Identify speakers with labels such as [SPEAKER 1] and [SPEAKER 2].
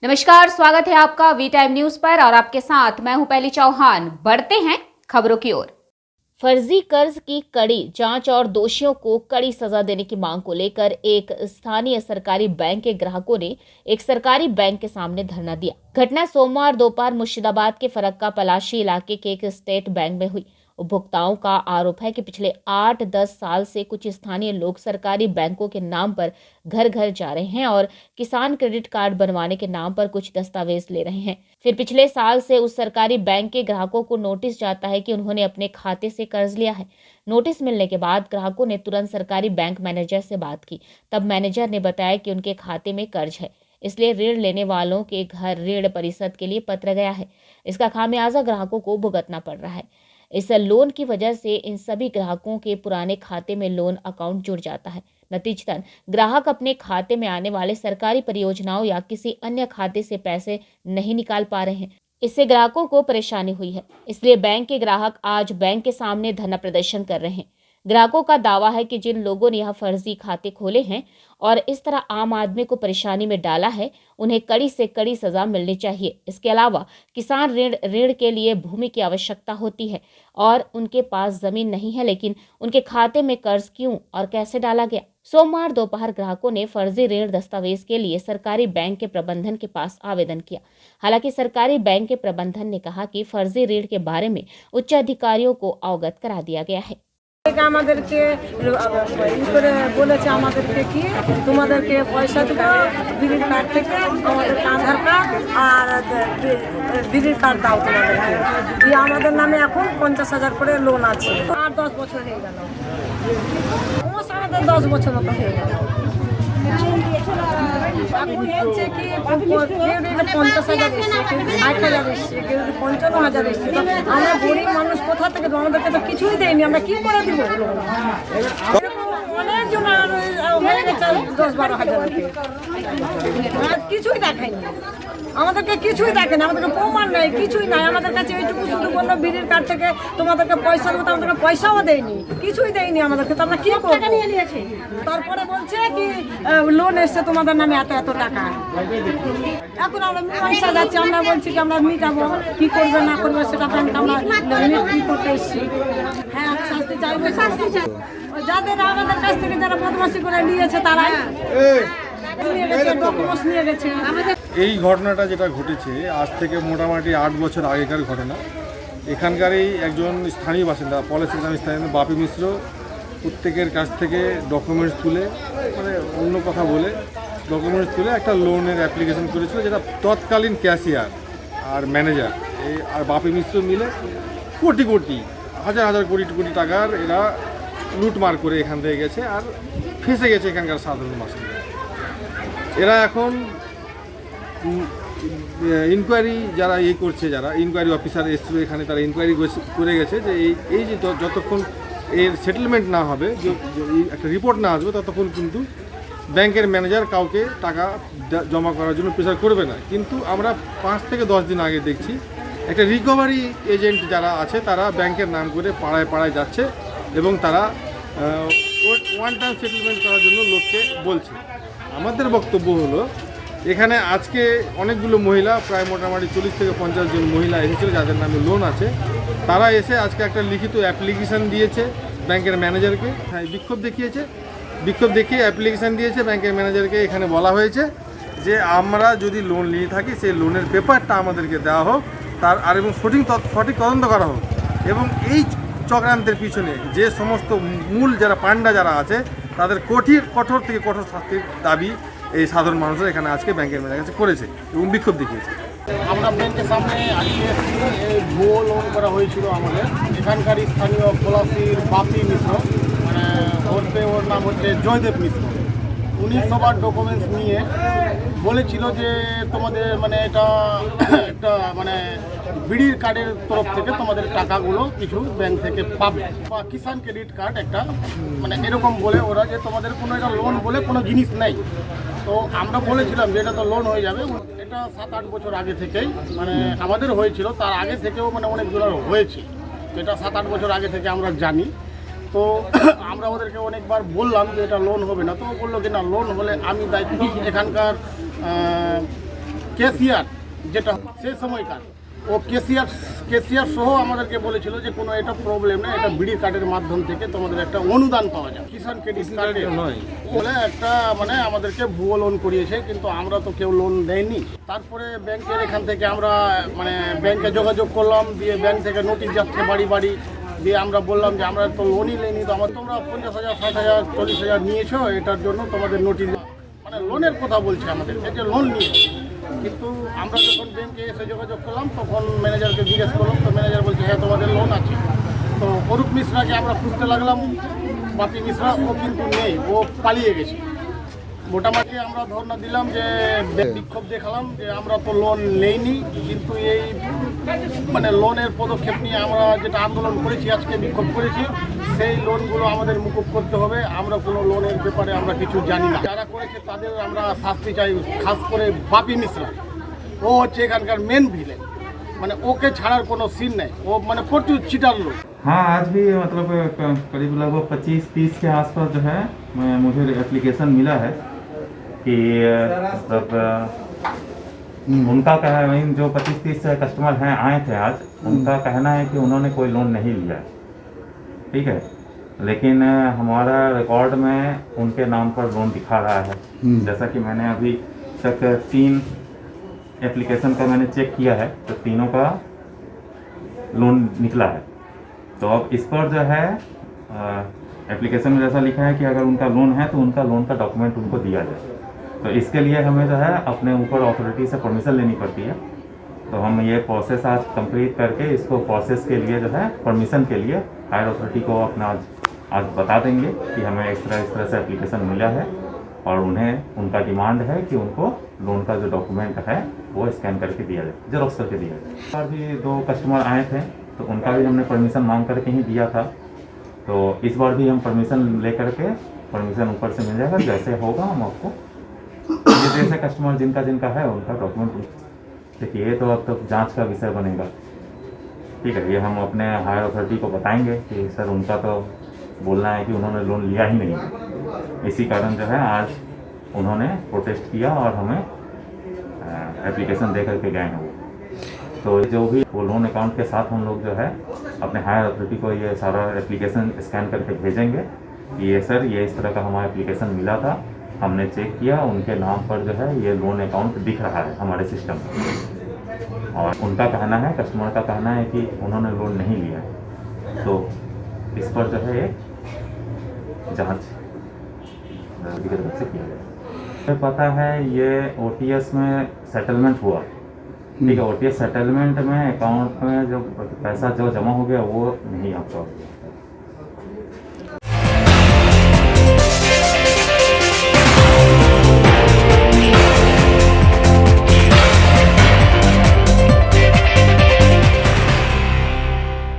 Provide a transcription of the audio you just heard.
[SPEAKER 1] नमस्कार, स्वागत है आपका वी टाइम न्यूज पर और आपके साथ मैं हूं पहली चौहान। बढ़ते हैं खबरों की ओर। फर्जी कर्ज की कड़ी जांच और दोषियों को कड़ी सजा देने की मांग को लेकर एक स्थानीय सरकारी बैंक के ग्राहकों ने एक सरकारी बैंक के सामने धरना दिया। घटना सोमवार दोपहर मुर्शिदाबाद के फरक्का पलाशी इलाके के एक स्टेट बैंक में हुई। उपभोक्ताओं का आरोप है कि पिछले 8-10 साल से कुछ स्थानीय लोग सरकारी बैंकों के नाम पर घर घर जा रहे हैं और किसान क्रेडिट कार्ड बनवाने के नाम पर कुछ दस्तावेज ले रहे हैं। फिर पिछले साल से उस सरकारी बैंक के ग्राहकों को नोटिस जाता है कि उन्होंने अपने खाते से कर्ज लिया है। नोटिस मिलने के बाद ग्राहकों ने तुरंत सरकारी बैंक मैनेजर से बात की। तब मैनेजर ने बताया कि उनके खाते में कर्ज है, इसलिए ऋण लेने वालों के घर ऋण परिशोध के लिए पत्र गया है। इसका खामियाजा ग्राहकों को भुगतना पड़ रहा है। इस लोन की वजह से इन सभी ग्राहकों के पुराने खाते में लोन अकाउंट जुड़ जाता है। नतीजतन ग्राहक अपने खाते में आने वाले सरकारी परियोजनाओं या किसी अन्य खाते से पैसे नहीं निकाल पा रहे हैं। इससे ग्राहकों को परेशानी हुई है, इसलिए बैंक के ग्राहक आज बैंक के सामने धरना प्रदर्शन कर रहे हैं। ग्राहकों का दावा है कि जिन लोगों ने यह फर्जी खाते खोले हैं और इस तरह आम आदमी को परेशानी में डाला है, उन्हें कड़ी से कड़ी सजा मिलनी चाहिए। इसके अलावा किसान ऋण के लिए भूमि की आवश्यकता होती है और उनके पास जमीन नहीं है, लेकिन उनके खाते में कर्ज क्यों और कैसे डाला गया। सोमवार दोपहर ग्राहकों ने फर्जी ऋण दस्तावेज के लिए सरकारी बैंक के प्रबंधन के पास आवेदन किया। हालांकि सरकारी बैंक के प्रबंधन ने कहा कि फर्जी ऋण के बारे में उच्च अधिकारियों को अवगत करा दिया गया है।
[SPEAKER 2] আমাদেরকে করে বলেছে আমাদেরকে কি তোমাদেরকে পয়সা দেব বিড়ির কার্ড থেকে, আমাদের আধার কার্ড আর বিড়ির কার্ড দাও তোমাদেরকে দিয়ে আমাদের নামে এখন 50,000 করে লোন আছে। আর 10 বছর হয়ে গেল, আমাদের 10 বছর মতো হয়ে গেল। এখন হচ্ছে কি 50,000 এসছে, কেউ 60,000 এসছে, কেউ 55,000 এসছে। আমরা গরিব মানুষ কোথা থেকে দেবো? আমাদেরকে তো কিছুই দেয়নি, আমরা কি করে দিব? অনেকজন হয়ে গেছে 10-12,000 কিছুই দেখায়নি, আমাদেরকে কিছুই দেখেন, আমাদেরকে প্রমাণ নেই, কিছুই নাই। আমাদের কাছে এইটুকু শুধু বললো বিড়ির কার্ড থেকে তোমাদেরকে পয়সার মতো, আমাদেরকে পয়সাও দেয়নি, কিছুই দেয়নি আমাদেরকে। তো আমরা কি করবো? তারপরে বলছে কি লোন এসছে তোমাদের নামে এত এত টাকা। এখন আমরা পয়সা যাচ্ছি, আমরা বলছি কি আমরা মিটাবো, কি করবে না করবে সেটা আমরা কি করতে এসছি। হ্যাঁ, শাস্তি চাইবো, শাস্তি চাই। যাদের আমাদের কাছ থেকে যারা বদমাশি করে নিয়েছে তারাই
[SPEAKER 3] এই ঘটনাটা যেটা ঘটেছে আজ থেকে মোটামুটি 8 বছর আগেকার ঘটনা। এখানকারই একজন স্থানীয় বাসিন্দা, পলাশী গ্রামের স্থানীয় বাপি মিশ্র প্রত্যেকের কাছ থেকে ডকুমেন্টস তুলে, মানে অন্য কথা বলে ডকুমেন্টস তুলে একটা লোনের অ্যাপ্লিকেশন করেছিল, যেটা তৎকালীন ক্যাশিয়ার আর ম্যানেজার আর বাপি মিশ্র মিলে কোটি কোটি হাজার হাজার কোটি কোটি টাকার এরা লুটমার করে এখান থেকে গেছে আর ফেঁসে গেছে এখানকার সাধারণ বাসিন্দা। এরা এখন ইনকোয়ারি যারা করছে, যারা ইনকোয়ারি অফিসার এসছিল এখানে, তারা ইনকোয়ারি করে গেছে যে এই যে যতক্ষণ এর সেটেলমেন্ট না হবে, একটা রিপোর্ট না আসবে, ততক্ষণ কিন্তু ব্যাংকের ম্যানেজার কাউকে টাকা জমা করার জন্য প্রেসার করবে না। কিন্তু আমরা 5 থেকে 10 দিন আগে দেখছি একটা রিকভারি এজেন্ট যারা আছে তারা ব্যাংকের নাম করে পাড়ায় পাড়ায় যাচ্ছে এবং তারা ওয়ান টাইম সেটেলমেন্ট করার জন্য লোককে বলছে। আমাদের বক্তব্য হলো, এখানে আজকে অনেকগুলো মহিলা, প্রায় মোটামুটি 40 থেকে 50 জন মহিলা এসেছিল যাদের নামে লোন আছে। তারা এসে আজকে একটা লিখিত অ্যাপ্লিকেশান দিয়েছে ব্যাংকের ম্যানেজারকে। হ্যাঁ, বিক্ষোভ দেখিয়ে অ্যাপ্লিকেশান দিয়েছে ব্যাংকের ম্যানেজারকে। এখানে বলা হয়েছে যে আমরা যদি লোন নিয়ে থাকি সেই লোনের পেপারটা আমাদেরকে দেওয়া হোক, আর এবং সঠিক তদন্ত করা হোক, এবং এই চক্রান্তের পিছনে যে সমস্ত মূল যারা পান্ডা যারা আছে তাদের কঠোর থেকে কঠোর শাস্তির দাবি এই সাধারণ মানুষরা এখানে আজকে ব্যাংকের ম্যানেজার কাছে করেছে এবং বিক্ষোভ দেখিয়েছে।
[SPEAKER 4] আমরা ব্যাংকের সামনে আজকে ভুয়ো লোন করা হয়েছিল আমাদের এখানকার স্থানীয় পলাশীর বাপি মিশ্র, মানে ওর নাম হচ্ছে জয়দেব মিশ্র। উনি সবার ডকুমেন্টস নিয়ে বলেছিল যে তোমাদের মানে এটা একটা মানে বিড়ির কার্ডের তরফ থেকে তোমাদের টাকাগুলো কিছু ব্যাংক থেকে পাবে, বা কিষাণ ক্রেডিট কার্ড একটা, মানে এরকম বলে ওরা যে তোমাদের কোনো একটা লোন বলে কোনো জিনিস নেই। তো আমরা বলেছিলাম যে এটা তো লোন হয়ে যাবে। এটা 7-8 বছর আগে থেকেই মানে আমাদের হয়েছিল, তার আগে থেকেও মানে অনেকগুলোর হয়েছে, এটা 7-8 বছর আগে থেকে আমরা জানি। তো আমরা ওদেরকে অনেকবার বললাম যে এটা লোন হবে না, তো বললো কি না লোন হলে আমি দায়িত্ব, এখানকার কেসিয়ার যেটা সেই সময়কার ও কেসিয়ার সহ আমাদেরকে বলেছিল যে কোনো এটা প্রবলেম না, এটা বিড়ি কার্ডের মাধ্যম থেকে তোমাদের একটা অনুদান পাওয়া যায়, কিষাণ ক্রেডিট কার্ডে
[SPEAKER 3] নয়
[SPEAKER 4] বলে একটা মানে আমাদেরকে ভুয়ো লোন করিয়েছে, কিন্তু আমরা তো কেউ লোন দেয়নি। তারপরে ব্যাংকের এখান থেকে আমরা মানে ব্যাংকে যোগাযোগ করলাম, দিয়ে ব্যাংক থেকে নোটিশ যাচ্ছে বাড়ি বাড়ি, দিয়ে আমরা বললাম যে আমরা তো লোনই নেইনি, তো আমার তোমরা 50,000 60,000 40,000 নিয়েছো, এটার জন্য তোমাদের নোটিশ, মানে লোনের কথা বলছে আমাদের যে লোন নিয়ে। কিন্তু আমরা যখন ব্যাংকে এসে যোগাযোগ করলাম তখন ম্যানেজারকে জিজ্ঞেস করলাম, তো ম্যানেজার বলছে হ্যাঁ তোমাদের লোন আছে। তো অরূপ মিশ্রাকে আমরা খুঁজতে লাগলাম, বাপি মিশ্রা ও কিন্তু নেই, ও পালিয়ে গেছে। মোটামুটি আমরা ধর্ণা দিলাম, যে বিক্ষোভ দেখালাম যে আমরা তো লোন নেইনি, কিন্তু এই মানে লোনের পদক্ষেপ নিয়ে আমরা যেটা আন্দোলন করেছি, আজকে বিক্ষোভ করেছি, সেই লোনগুলো আমাদের মুকুব করতে হবে। আমরা কোনো লোনের ব্যাপারে আমরা কিছু জানি না, যারা করেছে তাদের আমরা শাস্তি চাই। খাস করে বাপি মিশ্রা, ও হচ্ছে এখানকার মেন ভিলেন, মানে ওকে ছাড়ার কোনো সিন নেই, ও মানে প্রচুর চিটার লোক।
[SPEAKER 5] हाँ, आज भी मतलब करीब लगभग 25-30 के आसपास जो है मुझे एप्लीकेशन मिला है कि मतलब उनका कहा है, जो 25-30 कस्टमर हैं आए थे आज, उनका कहना है कि उन्होंने कोई लोन नहीं लिया है, ठीक है, लेकिन हमारा रिकॉर्ड में उनके नाम पर लोन दिखा रहा है। जैसा कि मैंने अभी तक 3 एप्लीकेशन का मैंने चेक किया है, तो तीनों का लोन निकला है। तो अब इस पर जो है एप्लीकेशन में जैसा लिखा है कि अगर उनका लोन है तो उनका लोन का डॉक्यूमेंट उनको दिया जाए। तो इसके लिए हमें जो है अपने ऊपर अथॉरिटी से परमिशन लेनी पड़ती है। तो हम ये प्रोसेस आज कंप्लीट करके इसको प्रोसेस के लिए जो है परमिशन के लिए हायर अथॉरिटी को अपना आज बता देंगे कि हमें इस तरह से एप्लीकेशन मिला है और उन्हें उनका डिमांड है कि उनको लोन का जो डॉक्यूमेंट है वो स्कैन करके दिया जाए, जेरॉक्स करके दिया जाए। और भी 2 कस्टमर आए थे तो उनका भी हमने परमिशन मांग करके ही दिया था। तो इस बार भी हम परमिशन ले करके परमिशन ऊपर से मिल जाएगा, जैसे होगा हम आपको जैसे कस्टमर जिनका है उनका डॉक्यूमेंट देखिए। ये तो अब तक जांच का विषय बनेगा, ठीक है। ये हम अपने हायर अथॉरिटी को बताएंगे कि सर उनका तो बोलना है कि उन्होंने लोन लिया ही नहीं, इसी कारण जो है आज उन्होंने प्रोटेस्ट किया और हमें एप्लीकेशन दे करके गए हैं वो। तो जो भी वो लोन अकाउंट के साथ हम लोग जो है अपने हायर अथॉरिटी को ये सारा एप्लीकेशन स्कैन करके भेजेंगे कि ये सर ये इस तरह का हमारा एप्लीकेशन मिला था, हमने चेक किया, उनके नाम पर जो है ये लोन अकाउंट दिख रहा है हमारे सिस्टम में, और उनका कहना है, कस्टमर का कहना है कि उन्होंने लोन नहीं लिया है। तो इस पर जो है एक जांच की तरफ से किया जाए। मुझे पता है ये OTS में सेटलमेंट हुआ, ठीक है। OTS सेटलमेंट में अकाउंट में जो पैसा जो जमा हो गया वो नहीं आपका